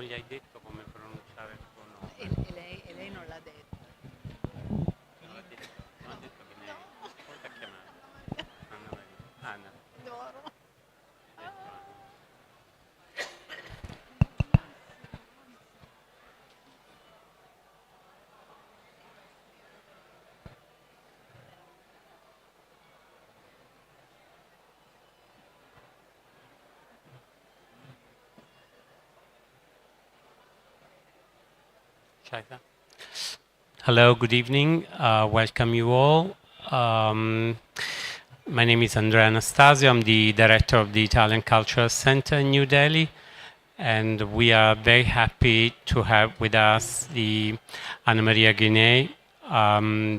non gli hai detto come pronunciare il tuo nome. E lei non l'ha detto. Non ha detto, non ha detto che ne hai. Come ti ha chiamato? Anna Maria. Anna. Adoro. Hai detto Anna. Shaita. Hello, good evening. Welcome you all. My name is Andria Anastasia. I'm the director of the Italian Cultural Center in New Delhi. And we are very happy to have with us the Anna Maria Gehnyei,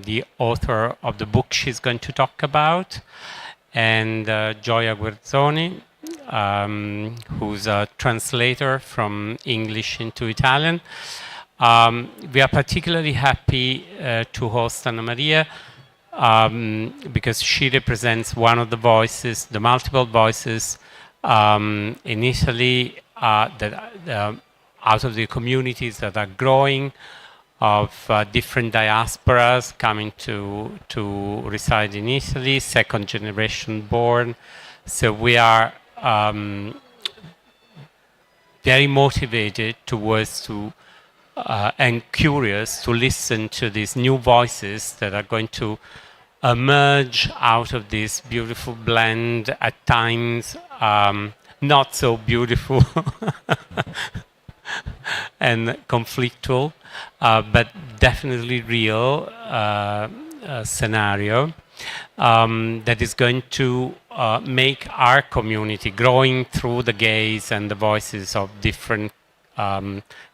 the author of the book she's going to talk about, and Gioia Guerzoni, who's a translator from English into Italian. We are particularly happy to host Anna Maria because she represents one of the voices, the multiple voices in Italy that out of the communities that are growing, of different diasporas coming to reside in Italy, second generation born. So we are very motivated towards to and curious to listen to these new voices that are going to emerge out of this beautiful blend, at times not so beautiful and conflictual, but definitely real scenario that is going to make our community growing through the gaze and the voices of different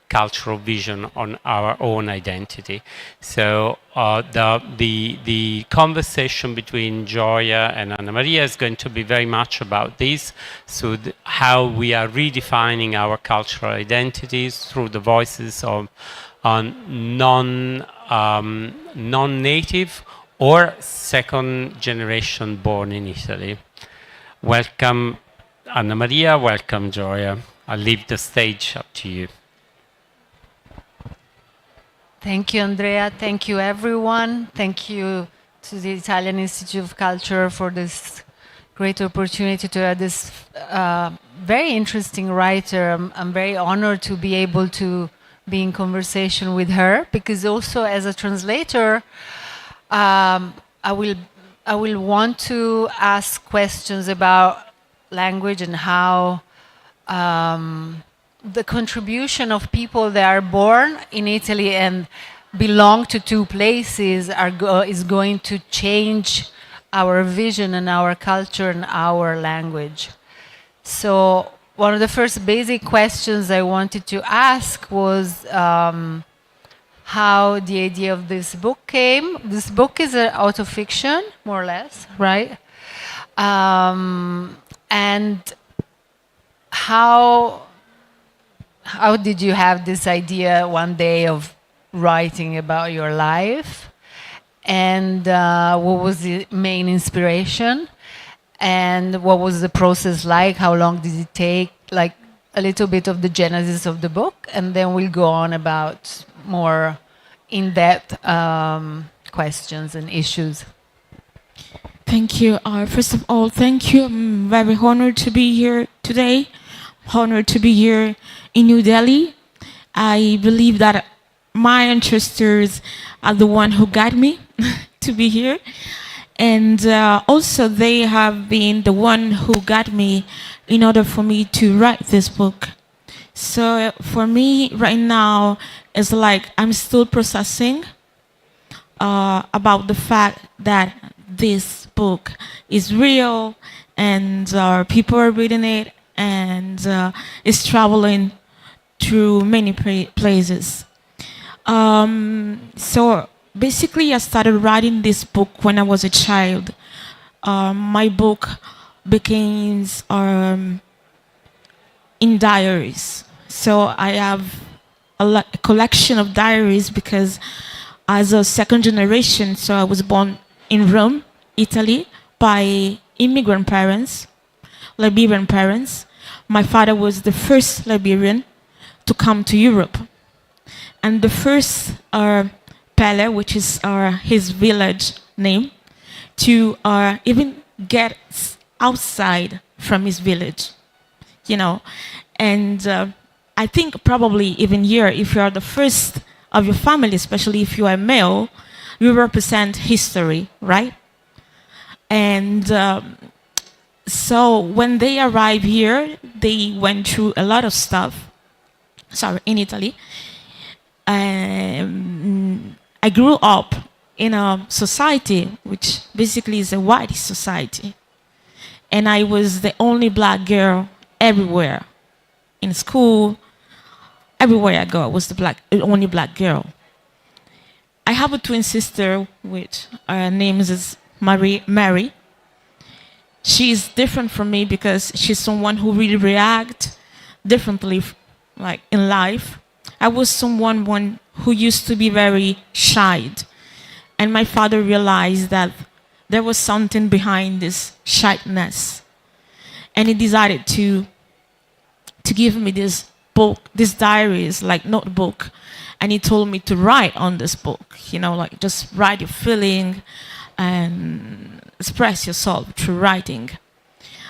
cultural vision on our own identity. So the conversation between Gioia and Anna Maria is going to be very much about this, so how we are redefining our cultural identities through the voices of non-native or second generation born in Italy. Welcome Anna Maria, welcome Gioia. I'll leave the stage up to you. Thank you, Andrea. Thank you, everyone. Thank you to the Italian Institute of Culture for this great opportunity to have this very interesting writer. I'm very honored to be able to be in conversation with her, because also as a translator, I will want to ask questions about language and how the contribution of people that are born in Italy and belong to two places is going to change our vision and our culture and our language. So one of the first basic questions I wanted to ask was how the idea of this book came. This book is an autofiction, more or less, right? And how did you have this idea one day of writing about your life? And what was the main inspiration? And what was the process like? How long did it take? Like a little bit of the genesis of the book, and then we'll go on about more in-depth questions and issues. Thank you. First of all, thank you. I'm very honored to be here today. Honored to be here in New Delhi. I believe that my ancestors are the one who guide me to be here. And also they have been the one who guide me in order for me to write this book. So for me right now, it's like I'm still processing about the fact that this book is real and people are reading it, and it's traveling through many places. So basically I started writing this book when I was a child. My book became in diaries. So I have a collection of diaries because as a second generation, so I was born in Rome, Italy, by immigrant parents, Liberian parents. My father was the first Liberian to come to Europe. And the first Pele, which is his village name, to even get outside from his village, you know. And I think probably even here, if you are the first of your family, especially if you are male, you represent history, right? And so when they arrived here, they went through a lot of stuff. Sorry, in Italy. I grew up in a society which basically is a white society. And I was the only black girl everywhere. In school, everywhere I go, I was the only black girl. I have a twin sister, which her name is Mary. She's different from me because she's someone who really reacts differently, like in life. I was someone who used to be very shy. And my father realized that there was something behind this shyness. And he decided to give me this book, this diaries, like notebook. And he told me to write on this book, you know, like just write your feeling and express yourself through writing.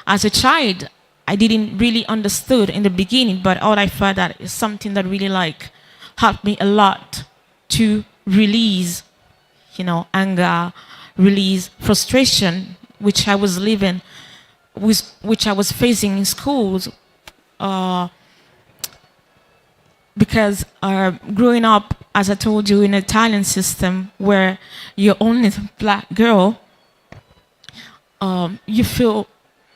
As a child, I didn't really understood in the beginning, but all I felt that is something that really like helped me a lot to release, you know, anger, release frustration, which I was living, which I was facing in schools, because growing up, as I told you, in an Italian system where you're only a black girl, you feel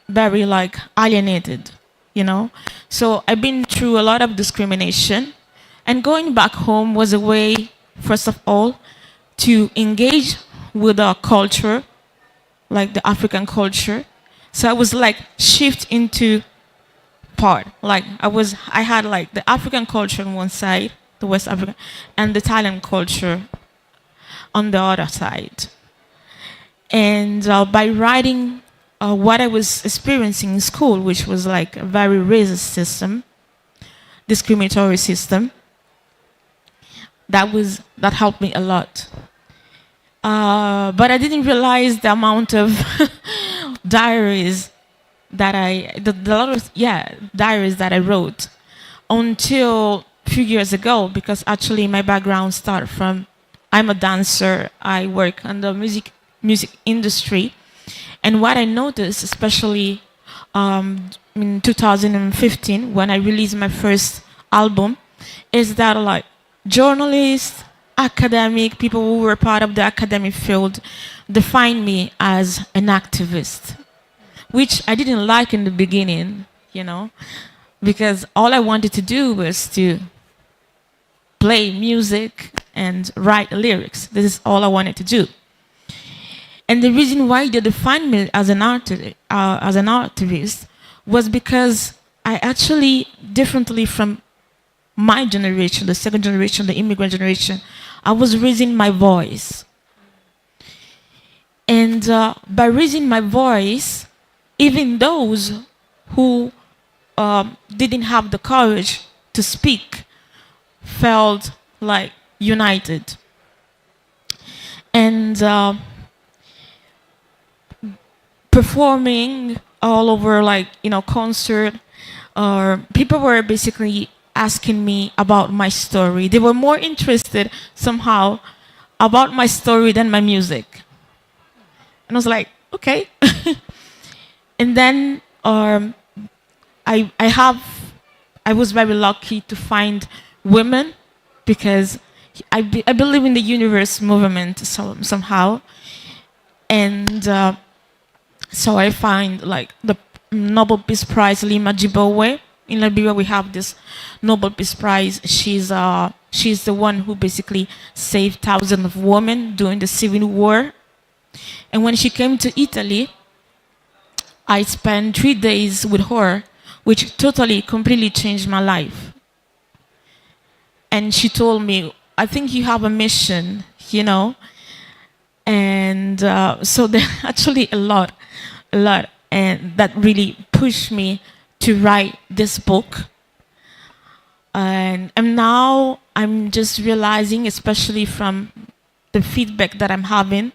very like alienated, you know. So I've been through a lot of discrimination, and going back home was a way, first of all, to engage with our culture, like the African culture. So I was like shift into part, like I had like the African culture on one side, the West African, and the Italian culture on the other side. And by writing what I was experiencing in school, which was like a very racist system, discriminatory system, that helped me a lot. But I didn't realize the amount of diaries that diaries that I wrote until a few years ago, because actually my background started from, I'm a dancer, I work in the music industry. And what I noticed, especially in 2015, when I released my first album, is that like journalists, academic, people who were part of the academic field defined me as an activist, which I didn't like in the beginning, you know, because all I wanted to do was to play music and write lyrics. This is all I wanted to do. And the reason why they defined me as an activist was because I actually, differently from my generation, the second generation, the immigrant generation, I was raising my voice. And by raising my voice, even those who didn't have the courage to speak felt like united. And performing all over, like, you know, concert, people were basically asking me about my story. They were more interested somehow about my story than my music. And I was like, okay. And then I was very lucky to find women, because I believe in the universe movement somehow. And so I find like the Nobel Peace Prize Lima Jibowe. In Liberia, we have this Nobel Peace Prize. She's the one who basically saved thousands of women during the Civil War. And when she came to Italy, I spent 3 days with her, which totally, completely changed my life. And she told me, I think you have a mission, you know. And so there actually a lot, and that really pushed me to write this book. And now I'm just realizing, especially from the feedback that I'm having,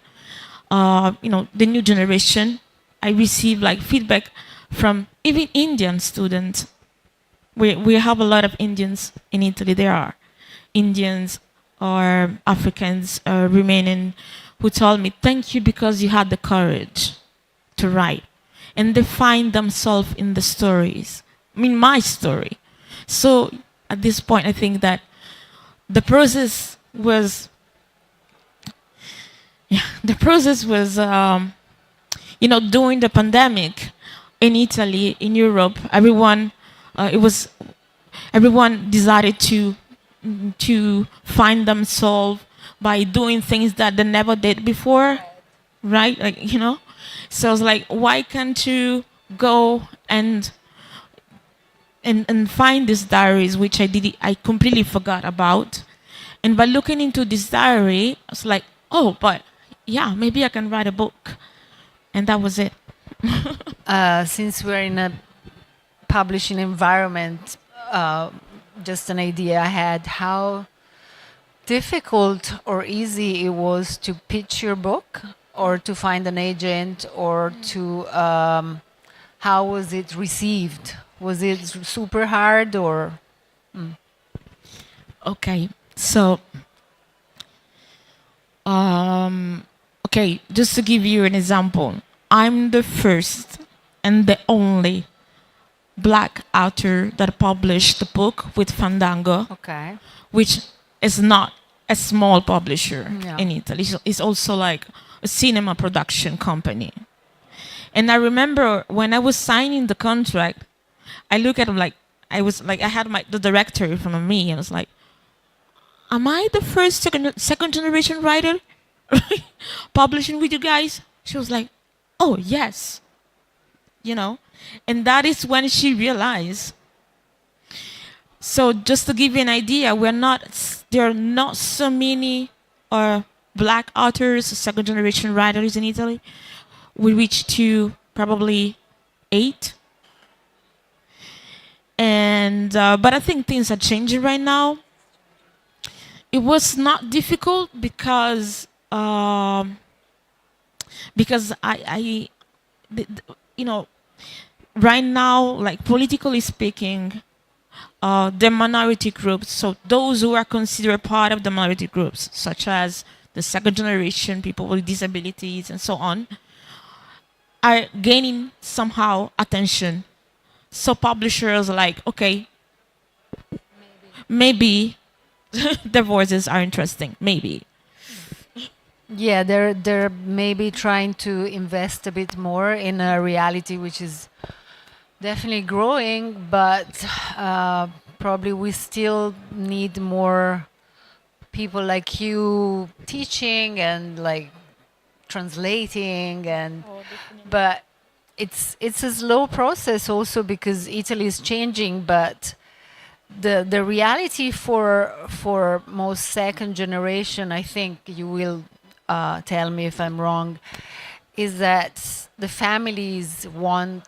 the new generation, I receive like feedback from even Indian students. We have a lot of Indians in Italy. There are Indians or Africans remaining who told me, thank you because you had the courage to write. And they find themselves in the stories. I mean, my story. So at this point, I think that the process was, during the pandemic in Italy, in Europe, everyone decided to find themselves by doing things that they never did before, right? So I was like, why can't you go and find these diaries, which I completely forgot about. And by looking into this diary, I was like, oh, but yeah, maybe I can write a book. And that was it. Since we're in a publishing environment, just an idea I had, how difficult or easy it was to pitch your book or to find an agent or to, how was it received? Was it super hard or? Okay, so, okay, just to give you an example, I'm the first and the only black author that published the book with Fandango, Okay. which is not a small publisher Yeah. in Italy. It's also like a cinema production company. And I remember when I was signing the contract, I look at him like, I had the director in front of me, and I was like, am I the first second generation writer publishing with you guys? She was like, oh, yes. And that is when she realized. So just to give you an idea, there are not so many black authors, second generation writers in Italy. We reached to probably 8. And but I think things are changing right now. It was not difficult because right now, like politically speaking, the minority groups, so those who are considered part of the minority groups, such as the second generation, people with disabilities, and so on, are gaining somehow attention. So publishers are like, okay, maybe their voices are interesting, maybe. Yeah, they're maybe trying to invest a bit more in a reality which is definitely growing, but probably we still need more people like you teaching and like translating and but it's a slow process also because Italy is changing, but the reality for most second generation, I think you will tell me if I'm wrong, is that the families want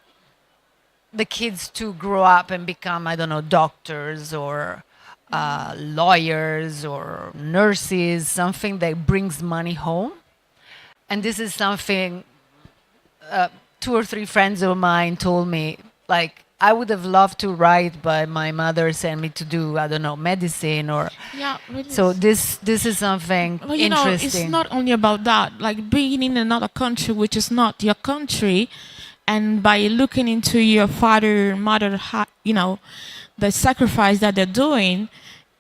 the kids to grow up and become, I don't know, doctors or lawyers or nurses, something that brings money home. And this is something 2 or 3 friends of mine told me, like, I would have loved to write, but my mother sent me to do, I don't know, medicine or. Yeah, really. So this is something Well, interesting. it's not only about that. Like being in another country, which is not your country, and by looking into your father, mother, the sacrifice that they're doing,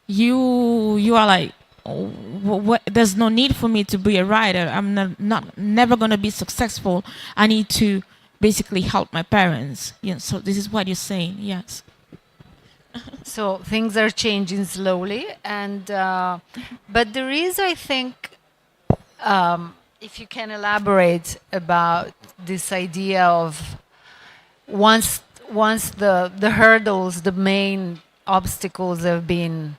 you are like, oh, what? There's no need for me to be a writer. I'm never gonna be successful. I need to basically help my parents. So this is what you're saying. Yes. So things are changing slowly, and but there is, I think, if you can elaborate about this idea of once the hurdles, the main obstacles have been,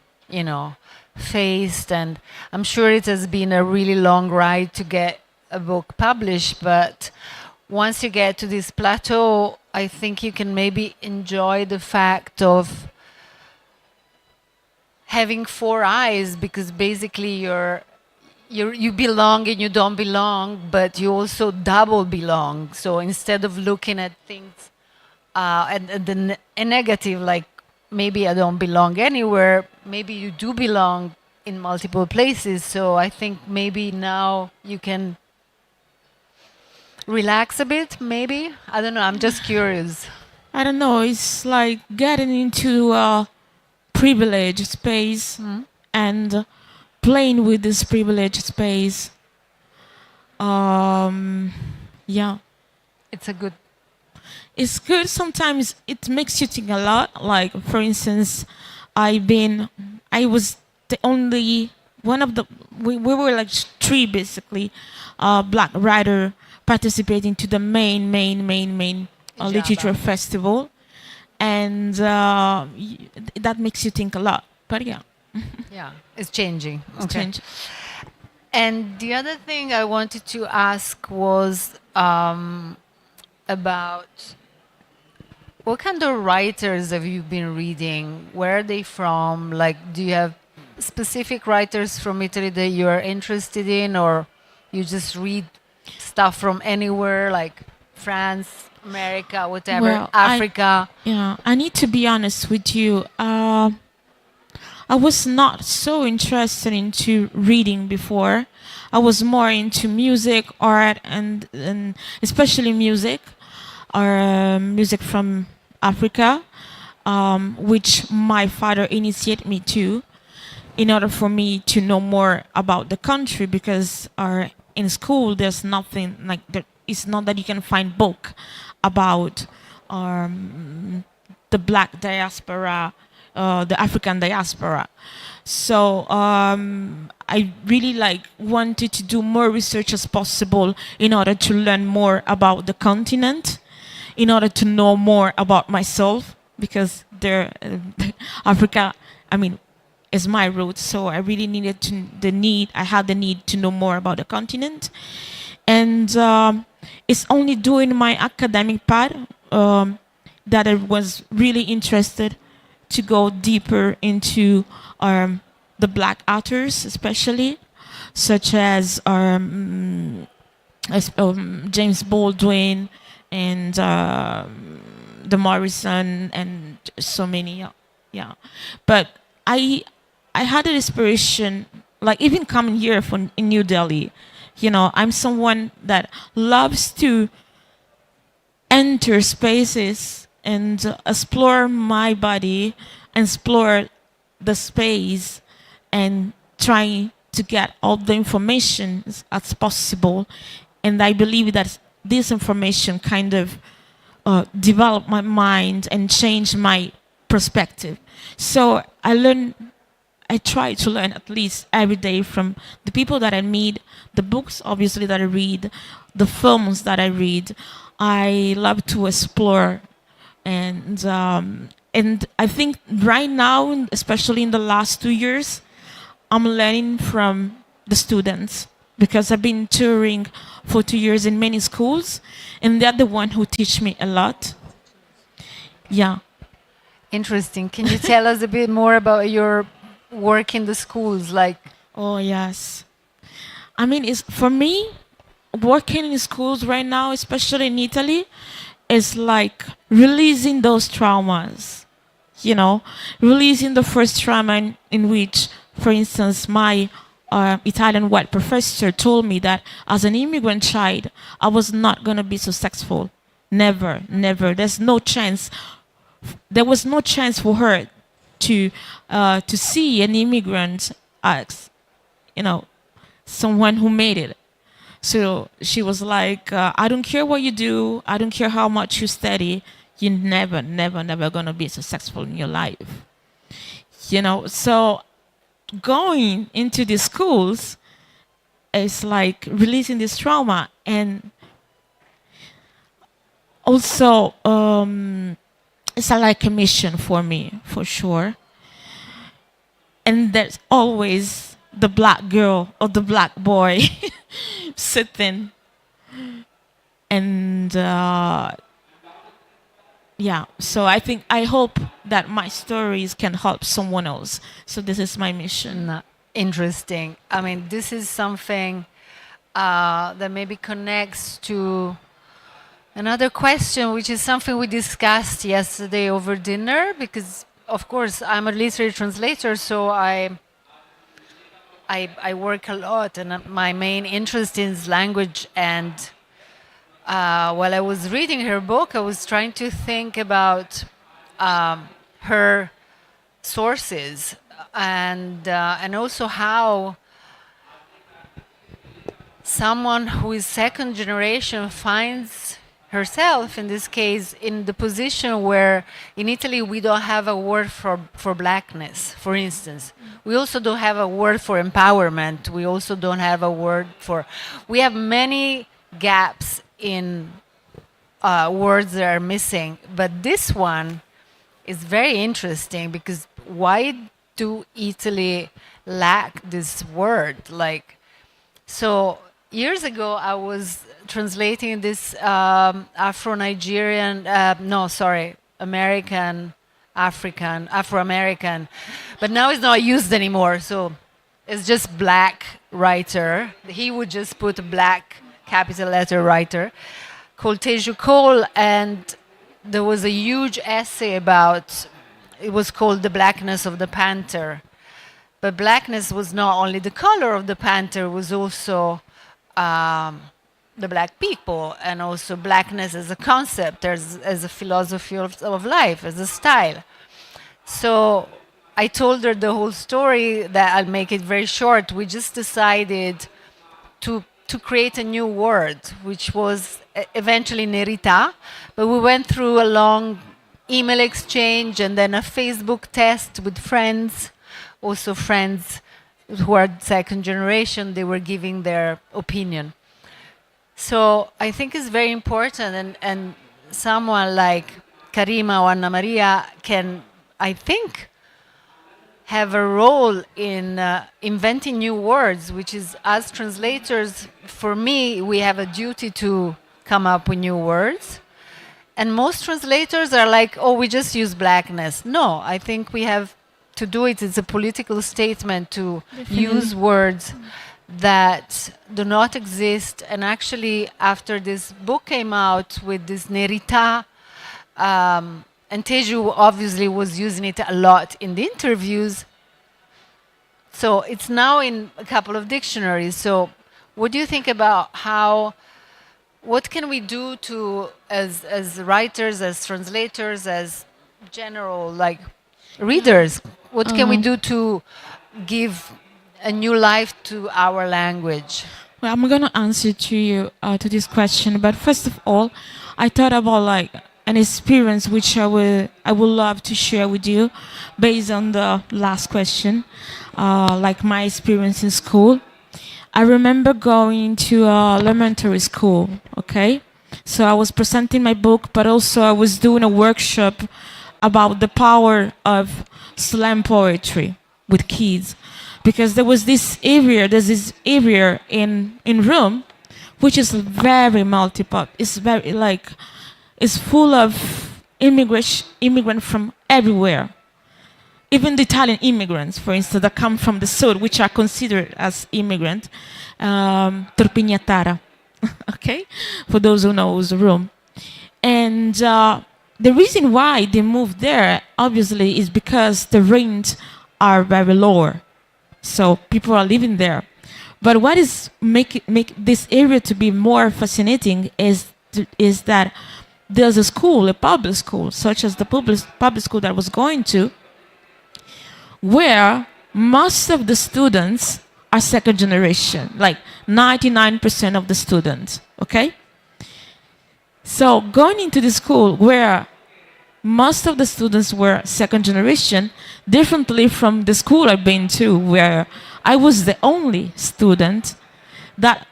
faced, and I'm sure it has been a really long ride to get a book published, but once you get to this plateau, I think you can maybe enjoy the fact of having four eyes, because basically you belong and you don't belong, but you also double belong. So instead of looking at things and a negative, like maybe I don't belong anywhere, maybe you do belong in multiple places. So I think maybe now you can relax a bit, maybe. I don't know, I'm just curious. I don't know. It's like getting into a privileged space and playing with this privileged space. Yeah, It's a good. it's good. Sometimes it makes you think a lot. Like, for instance, I was the only one of the, we were like three basically, black writer participating to the main literature festival, and that makes you think a lot. But yeah, Yeah, it's changing. it's changed. And the other thing I wanted to ask was about what kind of writers have you been reading? Where are they from? Like, do you have specific writers from Italy that you are interested in, or you just read stuff from anywhere, like France, America, whatever, Well, Africa? I need to be honest with you. I was not so interested into reading before. I was more into music, art, and especially music, or music from Africa, which my father initiated me to, in order for me to know more about the country, because in school there's nothing like that. It's not that you can find book about the black diaspora, the African diaspora. So I really like wanted to do more research as possible in order to learn more about the continent, in order to know more about myself, because there, Africa, I mean, is my root. So I really needed I had the need to know more about the continent, and it's only during my academic part that I was really interested to go deeper into the black authors, especially such as James Baldwin and the Morrison and so many. Yeah, but I had an inspiration, like even coming here from in New Delhi. You know, I'm someone that loves to enter spaces and explore my body, explore the space, and try to get all the information as possible. And I believe that this information kind of developed my mind and changed my perspective. So I try to learn at least every day from the people that I meet, the books obviously that I read, the films that I read. I love to explore, and I think right now, especially in the last 2 years, I'm learning from the students, because I've been touring for 2 years in many schools, and they're the one who teach me a lot. Yeah. Interesting. Can you tell us a bit more about your work in the schools? Like, Oh yes. I mean, it's for me, working in schools right now, especially in Italy, is like releasing those traumas. You know, releasing the first trauma in which, for instance, my Italian white professor told me that as an immigrant child, I was not going to be successful. Never, never. There's no chance. There was no chance for her to see an immigrant as, you know, someone who made it. So she was like, I don't care what you do. I don't care how much you study. You're never, never, never going to be successful in your life. You know, so going into the schools is like releasing this trauma. And also, it's like a mission for me, for sure. And there's always the black girl or the black boy sitting and yeah, so I hope that my stories can help someone else. So this is my mission. No, interesting. I mean, this is something that maybe connects to another question, which is something we discussed yesterday over dinner, because of course I'm a literary translator, so I work a lot, and my main interest is language. And while I was reading her book, I was trying to think about her sources, and also how someone who is second generation finds herself, in this case, in the position where in Italy we don't have a word for blackness, for instance. We also don't have a word for empowerment. We also don't have a word for... We have many gaps in words that are missing. But this one is very interesting, because why do Italy lack this word? Like, so years ago, I was translating this Afro-Nigerian, Afro-American, but now it's not used anymore. So it's just black writer. He would just put a black capital letter writer called Teju Cole, and there was a huge essay about, it was called The Blackness of the Panther. But blackness was not only the color of the panther, it was also the black people, and also blackness as a concept, as a philosophy of life, as a style. So I told her the whole story, that I'll make it very short. We just decided to create a new word, which was eventually Nerita, but we went through a long email exchange and then a Facebook test with friends, also friends who are second generation. They were giving their opinion. So I think it's very important, and someone like Karima or Anna Maria can, I think, have a role in inventing new words, which is, as translators, for me, we have a duty to come up with new words. And most translators are like, oh, we just use blackness. No, I think we have to do it. It's a political statement to use words that do not exist. And actually, after this book came out with this Nerita, and Teju obviously was using it a lot in the interviews, so it's now in a couple of dictionaries. So what do you think about what can we do to, as writers, as translators, as general, like, readers, what can we do to give a new life to our language? Well, I'm going to answer to you to this question, but first of all, I thought about like an experience which I would love to share with you, based on the last question, like my experience in school. I remember going to elementary school. Okay, so I was presenting my book, but also I was doing a workshop about the power of slam poetry with kids. Because there's this area in Rome, which is very multiple. It's very like, it's full of immigrants from everywhere. Even the Italian immigrants, for instance, that come from the south, which are considered as immigrants, Torpignatara, okay, for those who know Rome. And the reason why they moved there, obviously, is because the rents are very low. So people are living there. But what is make this area to be more fascinating is that there's a school, a public school, such as the public school that I was going to, where most of the students are second generation, like 99% of the students, okay? So going into the school where most of the students were second generation, differently from the school I've been to, where I was the only student, that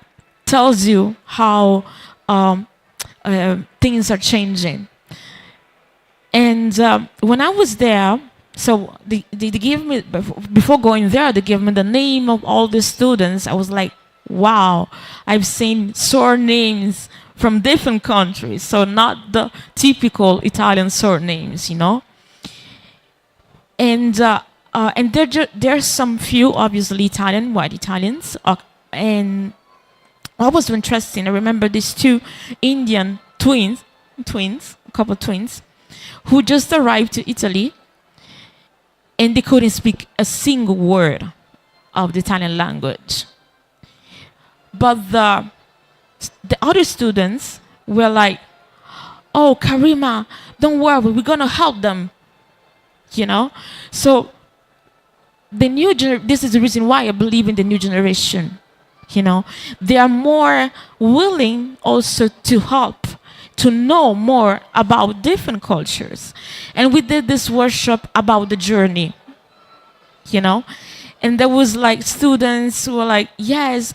tells you how things are changing. And when I was there, so they gave me, before going there, they gave me the name of all the students. I was like, wow, I've seen surnames from different countries, so not the typical Italian surnames, you know. And there's some few obviously Italian, white Italians, and what was interesting, I remember these two Indian twins, a couple twins, who just arrived to Italy, and they couldn't speak a single word of the Italian language. But the other students were like, "Oh, Karima, don't worry, we're gonna help them," you know. So this is the reason why I believe in the new generation. You know, they are more willing also to help, to know more about different cultures. And we did this workshop about the journey, you know. And there was like students who were like, yes,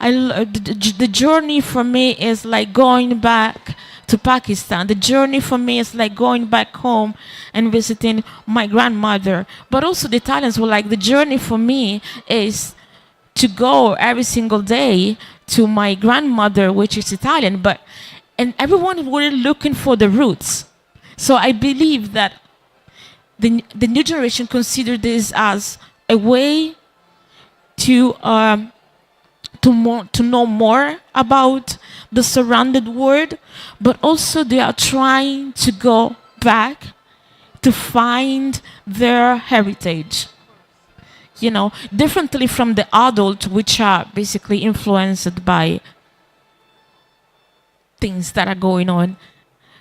the journey for me is like going back to Pakistan. The journey for me is like going back home and visiting my grandmother. But also the Italians were like, the journey for me is to go every single day to my grandmother, which is Italian, and everyone were looking for the roots. So I believe that the new generation consider this as a way to know more about the surrounded world, but also they are trying to go back to find their heritage. You know, differently from the adult, which are basically influenced by things that are going on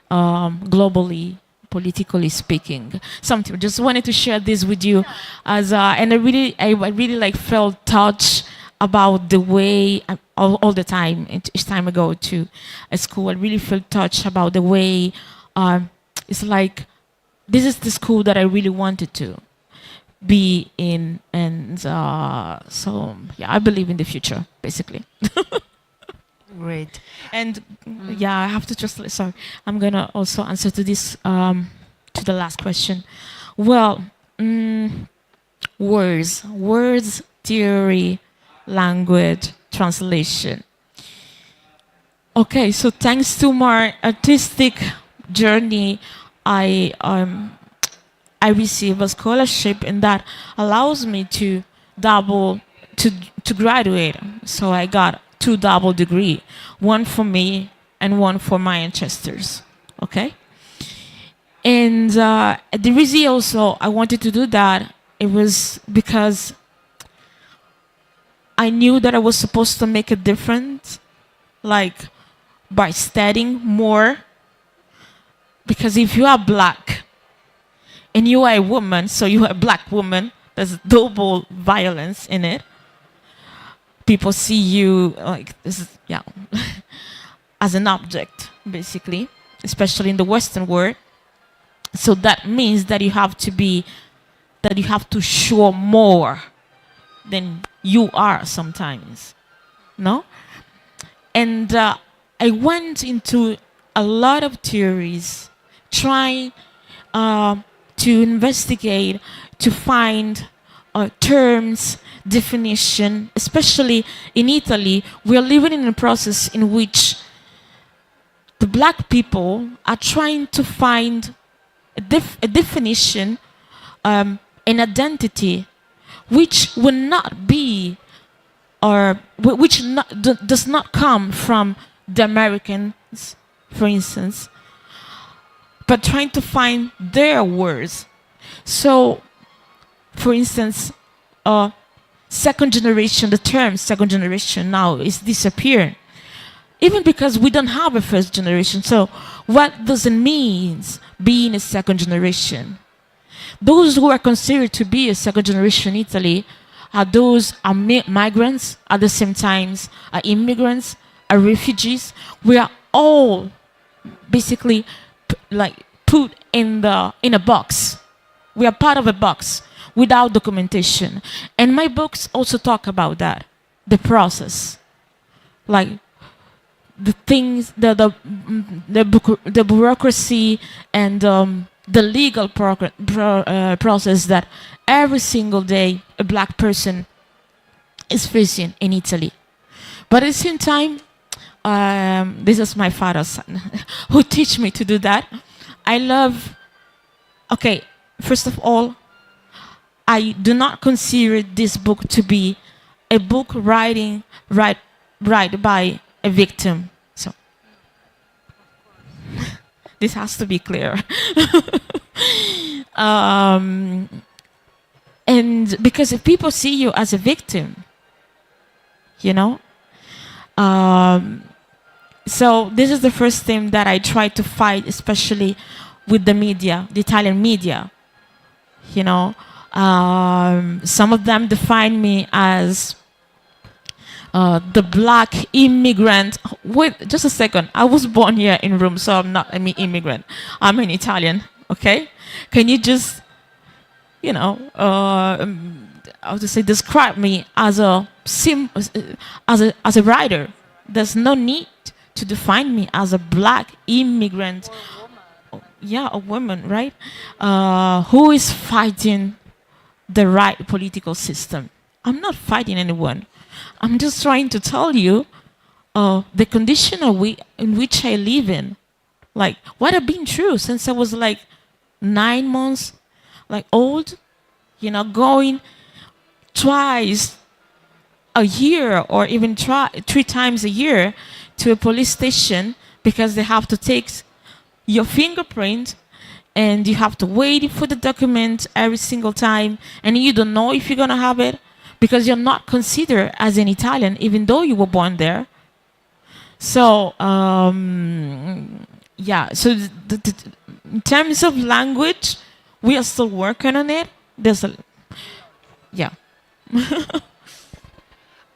globally, politically speaking. Something just wanted to share this with you, as and I really like felt touched about the way all the time. Each time I go to a school, I really feel touched about the way it's like this is the school that I really wanted to be in, and so yeah, I believe in the future, basically. Great. And yeah, I have to just sorry. I'm gonna also answer to this to the last question. Well, words, theory, language, translation. Okay, so thanks to my artistic journey, I receive a scholarship, and that allows me to to graduate. So I got 2 double degree, one for me and one for my ancestors. Okay. And the reason also I wanted to do that, it was because I knew that I was supposed to make a difference, like by studying more. Because if you are black and you are a woman, so you are a black woman, there's double violence in it. People see you like this, yeah, as an object, basically, especially in the Western world. So that means that you have to show more than you are sometimes, no? And I went into a lot of theories, trying to investigate, to find terms, definition, especially in Italy. We are living in a process in which the black people are trying to find a definition, an identity, which will not be, or which does not come from the Americans, for instance, but trying to find their words. So, for instance, second generation, the term second generation now is disappearing. Even because we don't have a first generation. So what does it mean being a second generation? Those who are considered to be a second generation in Italy are those are migrants, at the same time are immigrants, are refugees. We are all basically put in a box. We are part of a box without documentation. And my books also talk about that, the process, like the things, the bureaucracy and the legal process that every single day a black person is facing in Italy. But at the same time, This is my father's son who teach me to do that. I love, okay, first of all, I do not consider this book to be a book writing by a victim. So this has to be clear. And because if people see you as a victim, you know, so this is the first thing that I try to fight, especially with the media, the Italian media. You know, some of them define me as the black immigrant. Wait, just a second. I was born here in Rome, so I'm not an immigrant. I'm an Italian. Okay, can you just, you know, how to say, describe me as a writer? There's no need to define me as a black immigrant. Yeah, a woman, right? Who is fighting the right political system? I'm not fighting anyone. I'm just trying to tell you the condition in which I live in. Like, what I've been through since I was like 9 months, like old, you know, going twice a year or even 3 times a year to a police station because they have to take your fingerprint and you have to wait for the document every single time and you don't know if you're going to have it because you're not considered as an Italian even though you were born there. So, yeah, so in terms of language, we are still working on it. There's a, yeah.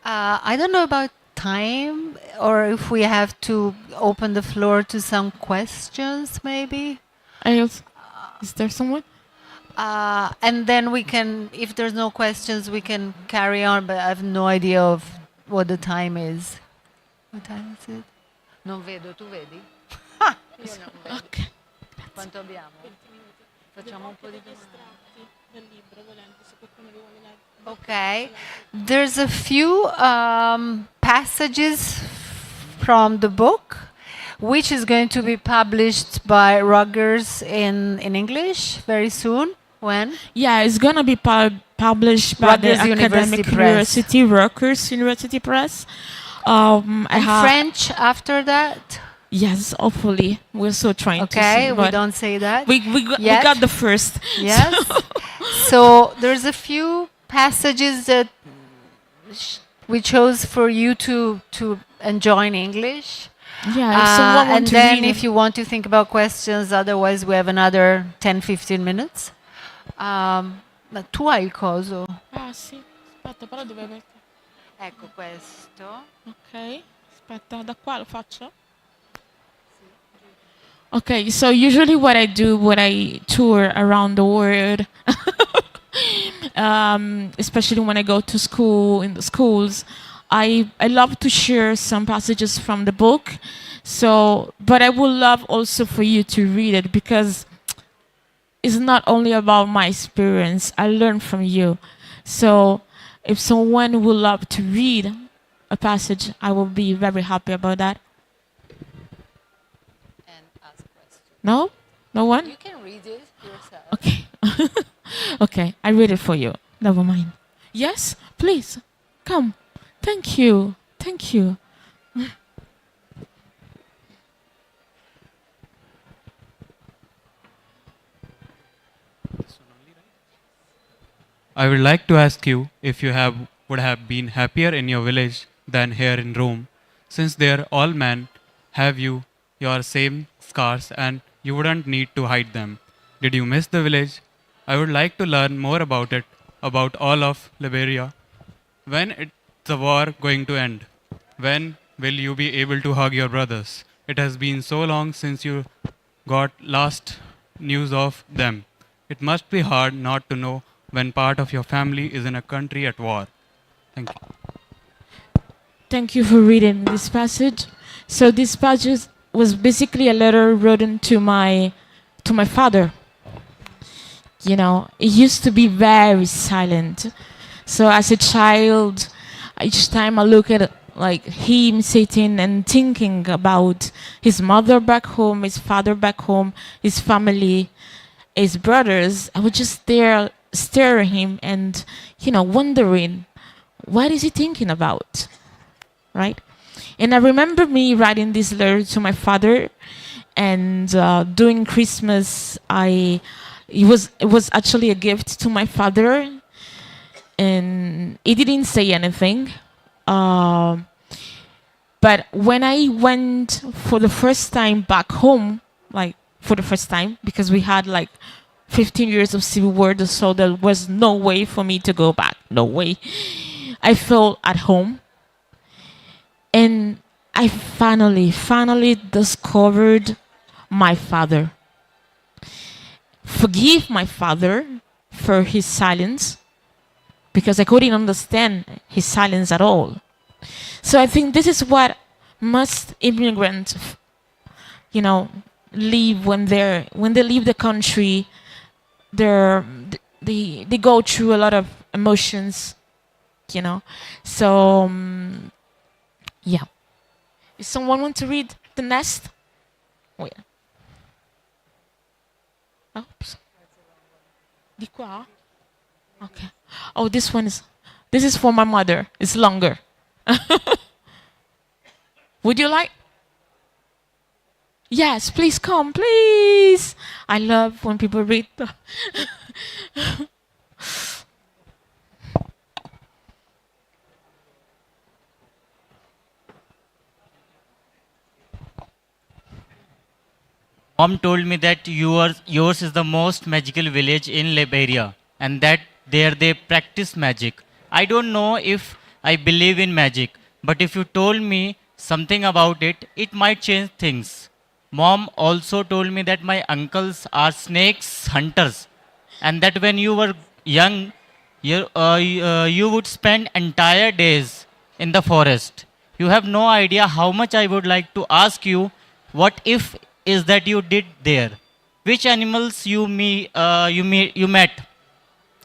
I don't know about time or if we have to open the floor to some questions maybe. Is there someone? And then we can, if there's no questions, we can carry on, but I have no idea of what the time is. What time is it? Non vedo, tu vedi? Io non vedo. Okay. Quanto abbiamo? Facciamo un po' di domande. Okay. There's a few passages from the book, which is going to be published by Rutgers in English very soon. When? Yeah, it's going to be published by Rutgers the Academic University Rutgers University Press. And French after that? Yes, hopefully. We're so trying to see. Okay, we don't say that. We got the first. Yes. So there's a few passages that we chose for you to enjoy in English. Yeah, if someone and wants to then read if you want to think about questions, otherwise we have another 10-15 minutes. Ma tu hai il coso? Ah sì, aspetta, però dove metto? Ecco questo. Ok, aspetta, da qua lo faccio? Okay, so usually what I do when I tour around the world, especially when I go to school, in the schools, I love to share some passages from the book. So, but I would love also for you to read it because it's not only about my experience. I learn from you. So, if someone would love to read a passage, I will be very happy about that. And ask questions. No? No one? You can read it yourself. Okay. Okay, I read it for you. Never mind. Yes, please. Come. Thank you. Thank you. I would like to ask you if you would have been happier in your village than here in Rome, since there all men have your same scars and you wouldn't need to hide them. Did you miss the village? I would like to learn more about it, about all of Liberia. When is the war going to end? When will you be able to hug your brothers? It has been so long since you got last news of them. It must be hard not to know when part of your family is in a country at war. Thank you. Thank you for reading this passage. So this passage was basically a letter written to my father. You know, he used to be very silent. So as a child, each time I look at like him sitting and thinking about his mother back home, his father back home, his family, his brothers. I would just stare at him and, wondering, what is he thinking about, right? And I remember me writing this letter to my father, and during Christmas, it was actually a gift to my father, and he didn't say anything. Um, but when I went for the first time back home, like for the first time, because we had like 15 years of civil war, so there was no way for me to go back. No way. I felt at home, and I finally discovered my father. Forgive my father for his silence, because I couldn't understand his silence at all. So I think this is what most immigrants, you know, live when they leave the country. They're, they go through a lot of emotions, you know. So yeah. If someone want to read the next, wait. Oops. Di qua? Okay. Oh, this is for my mother. It's longer. Would you like? Yes, please come, please. I love when people read. Mom told me that yours is the most magical village in Liberia and that there they practice magic. I don't know if I believe in magic, but if you told me something about it, it might change things. Mom also told me that my uncles are snakes hunters and that when you were young, you would spend entire days in the forest. You have no idea how much I would like to ask you what if is that you did there? Which animals you met?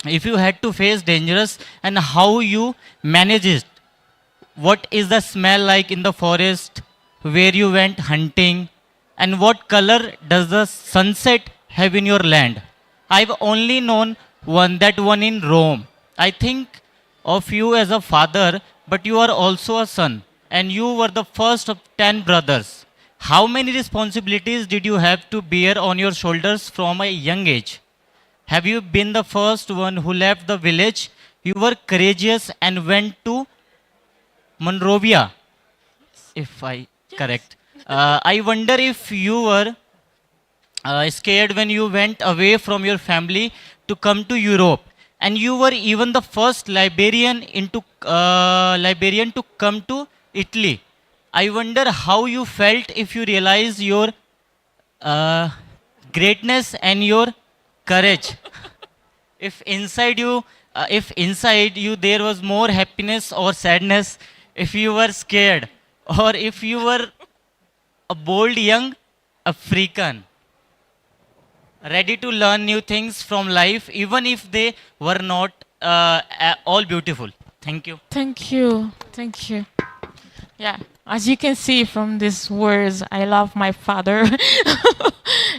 If you had to face dangerous and how you managed it? What is the smell like in the forest? Where you went hunting? And what color does the sunset have in your land? I've only known that one in Rome. I think of you as a father, but you are also a son, and you were the first of 10 brothers. How many responsibilities did you have to bear on your shoulders from a young age? Have you been the first one who left the village? You were courageous and went to Monrovia, if I correct. I wonder if you were scared when you went away from your family to come to Europe, and you were even the first Liberian to come to Italy. I wonder how you felt if you realized your uh, greatness and your courage. If inside you there was more happiness or sadness, if you were scared, or if you were a bold young African ready to learn new things from life, even if they were not all beautiful. Thank you. Thank you. Thank you. Yeah, as you can see from these words, I love my father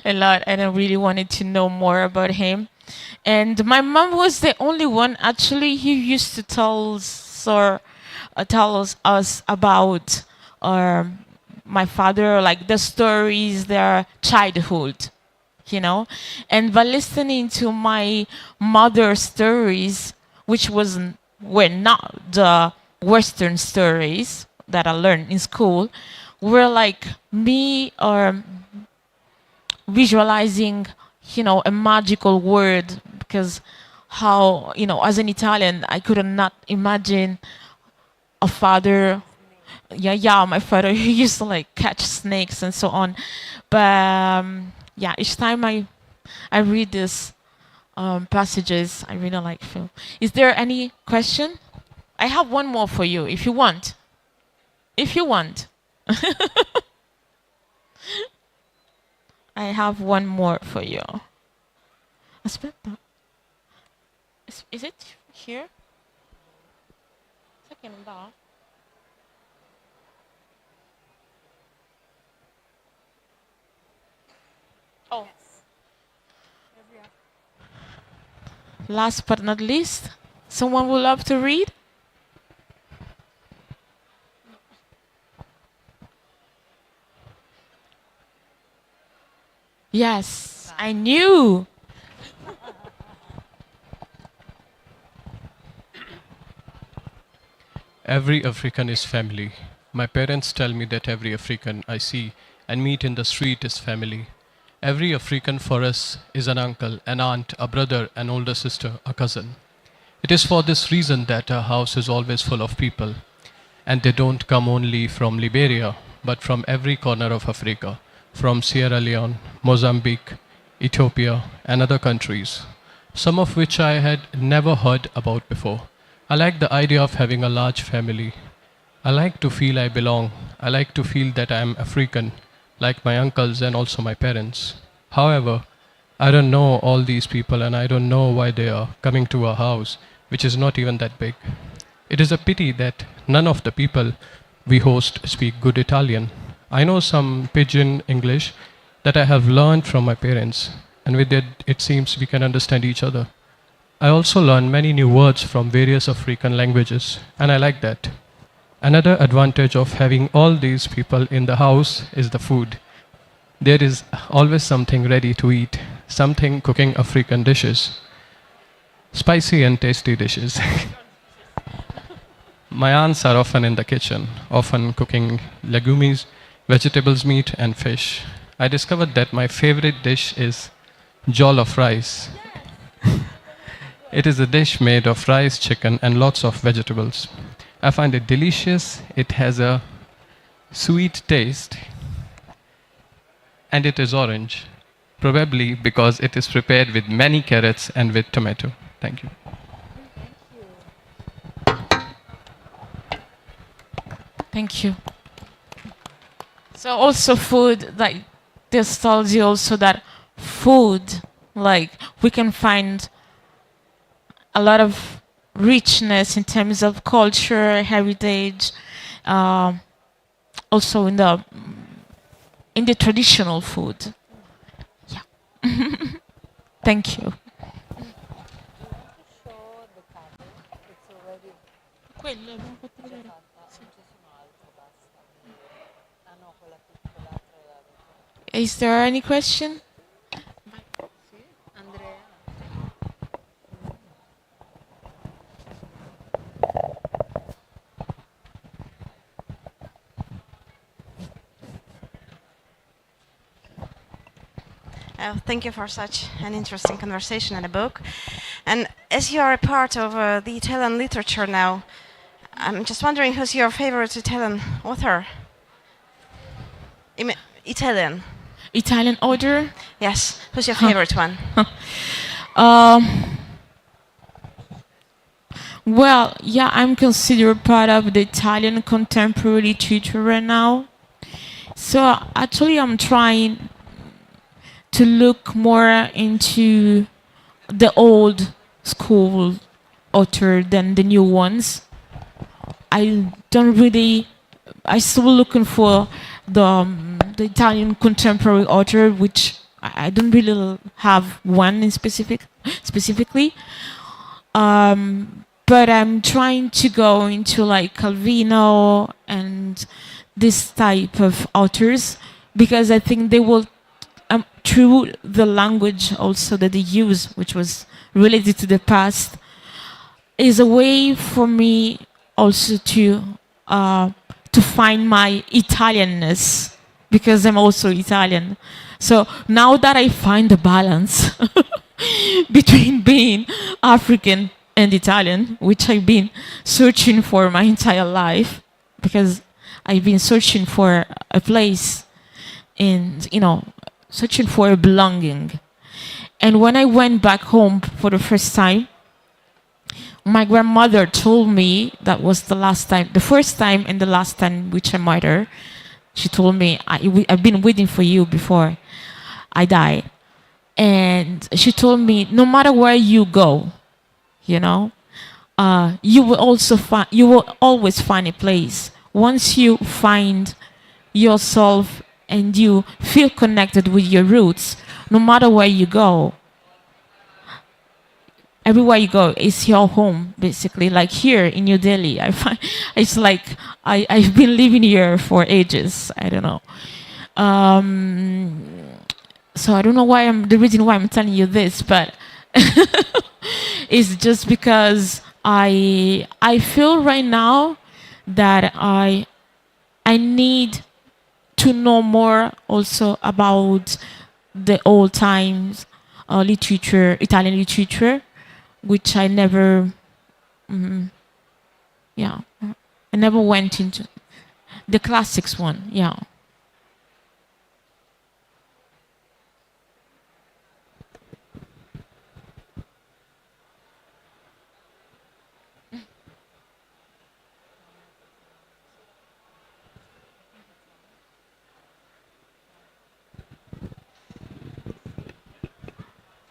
a lot, and I really wanted to know more about him. And my mom was the only one actually who used to tell us about my father, like the stories, their childhood, you know. And by listening to my mother's stories, which were not the Western stories that I learned in school, were like me visualizing, a magical word, because how, as an Italian, I could not imagine a father. Yeah, my father he used to like catch snakes and so on. But yeah, each time I read this passages, I really like feel. Is there any question? I have one more for you if you want. If you want. I have one more for you. Aspetta. Is it here? Sa che non dà? Last but not least, someone would love to read? Yes, I knew. Every African is family. My parents tell me that every African I see and meet in the street is family. Every African for us is an uncle, an aunt, a brother, an older sister, a cousin. It is for this reason that our house is always full of people, and they don't come only from Liberia, but from every corner of Africa, from Sierra Leone, Mozambique, Ethiopia, and other countries, some of which I had never heard about before. I like the idea of having a large family. I like to feel I belong. I like to feel that I am African, like my uncles and also my parents. However, I don't know all these people and I don't know why they are coming to our house, which is not even that big. It is a pity that none of the people we host speak good Italian. I know some pidgin English that I have learned from my parents, and with it seems we can understand each other. I also learn many new words from various African languages, and I like that. Another advantage of having all these people in the house is the food. There is always something ready to eat, something cooking African dishes, spicy and tasty dishes. My aunts are often in the kitchen, often cooking legumes, vegetables, meat, and fish. I discovered that my favorite dish is jollof rice. It is a dish made of rice, chicken, and lots of vegetables. I find it delicious. It has a sweet taste, and it is orange, probably because it is prepared with many carrots and with tomato. Thank you. Thank you. So also food, like this tells you also that food, like we can find a lot of richness in terms of culture, heritage, also in the traditional food. Yeah. Thank you. Is there any question? Thank you for such an interesting conversation and a book. And as you are a part of the Italian literature now, I'm just wondering who's your favorite Italian author? Italian. Italian order? Yes. Who's your favorite one? Well, yeah, I'm considered part of the Italian contemporary literature right now. So actually, I'm trying to look more into the old school author than the new ones. I still looking for the Italian contemporary author, which I don't really have one in specifically. But I'm trying to go into like Calvino and this type of authors because I think they will, through the language also that they use, which was related to the past, is a way for me also to find my Italianness because I'm also Italian. So now that I find the balance between being African and Italian, which I've been searching for my entire life, because I've been searching for a place and, searching for a belonging. And when I went back home for the first time, my grandmother told me, that was the first time and the last time which I met her, she told me, I've been waiting for you before I died. And she told me, no matter where you go, you will always find a place. Once you find yourself and you feel connected with your roots, no matter where you go, everywhere you go is your home, basically. Like here in New Delhi, I find it's like I've been living here for ages. I don't know. So I don't know why the reason why I'm telling you this, but it's just because I feel right now that I need to know more also about the old times literature, Italian literature, which I never, yeah, I never went into the classics one, yeah.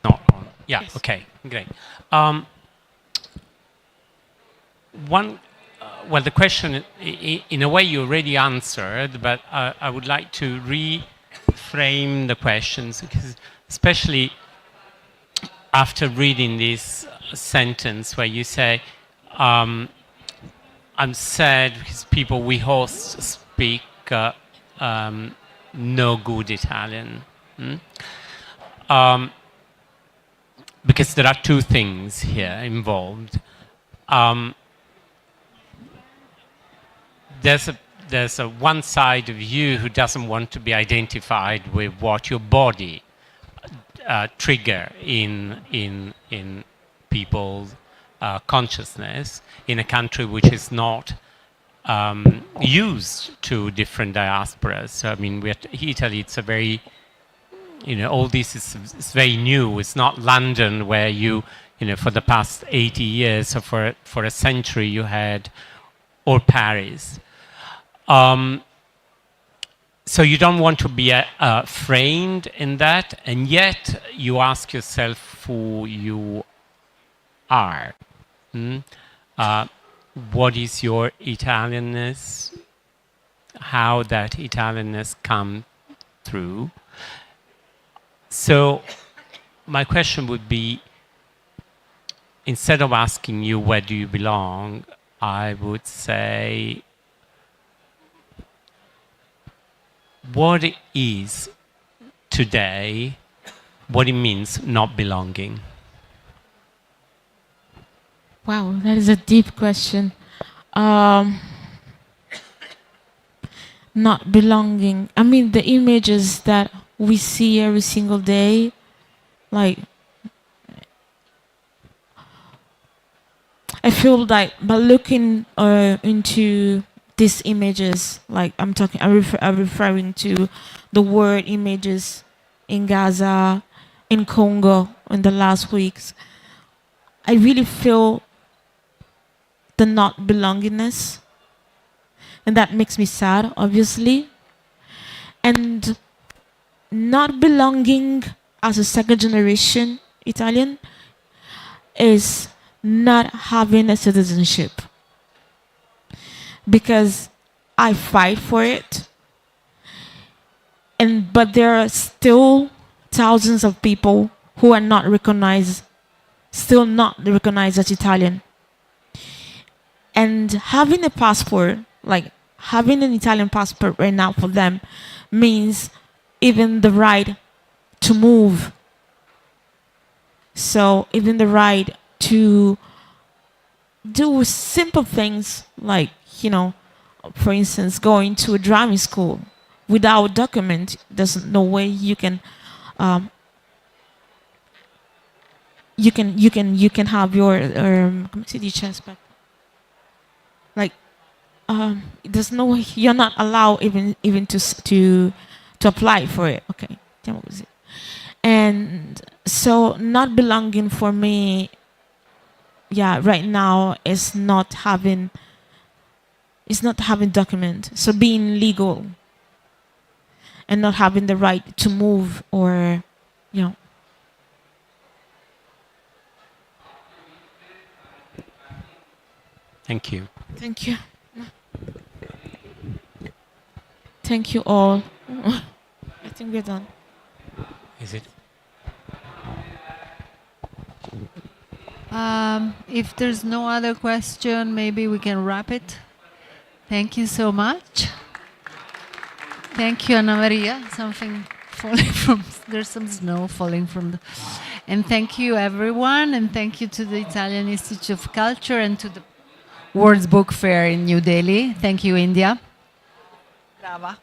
Not on. Yeah. Yes. Okay. Great. Well, the question, in a way, you already answered, but I would like to reframe the questions, because especially after reading this sentence where you say, I'm sad because people we host speak no good Italian. Because there are two things here involved. There's a one side of you who doesn't want to be identified with what your body trigger in people's consciousness in a country which is not used to different diasporas. So, I mean, Italy, it's a very, all this is very new. It's not London where for the past 80 years or for a century you had, or Paris. So you don't want to be framed in that, and yet you ask yourself who you are. What is your Italianness? How that Italianness come through? So my question would be, instead of asking you where do you belong, I would say, what is today, what it means not belonging? Wow, that is a deep question. Not belonging. I mean, the images that we see every single day, like, I feel like by looking into these images, like I'm referring to the war images in Gaza, in Congo in the last weeks. I really feel the not belongingness, and that makes me sad, obviously. And not belonging as a second generation Italian is not having a citizenship, because I fight for it, but there are still thousands of people who are not recognized, still not recognized as Italian. And having a passport, like having an Italian passport right now for them, means even the right to move. So even the right to do simple things like, for instance, going to a driving school without document. There's no way you can have your like there's no way, you're not allowed even to apply for it. Okay, and so not belonging for me, right now is not having document. So being legal and not having the right to move, or Thank you. Thank you. Thank you all. I think we're done. Is it? If there's no other question, maybe we can wrap it. Thank you so much. Thank you, Anna Maria. Something falling from, there's some snow falling from the, and thank you everyone, and thank you to the Italian Institute of Culture and to the World Book Fair in New Delhi. Thank you, India. Brava.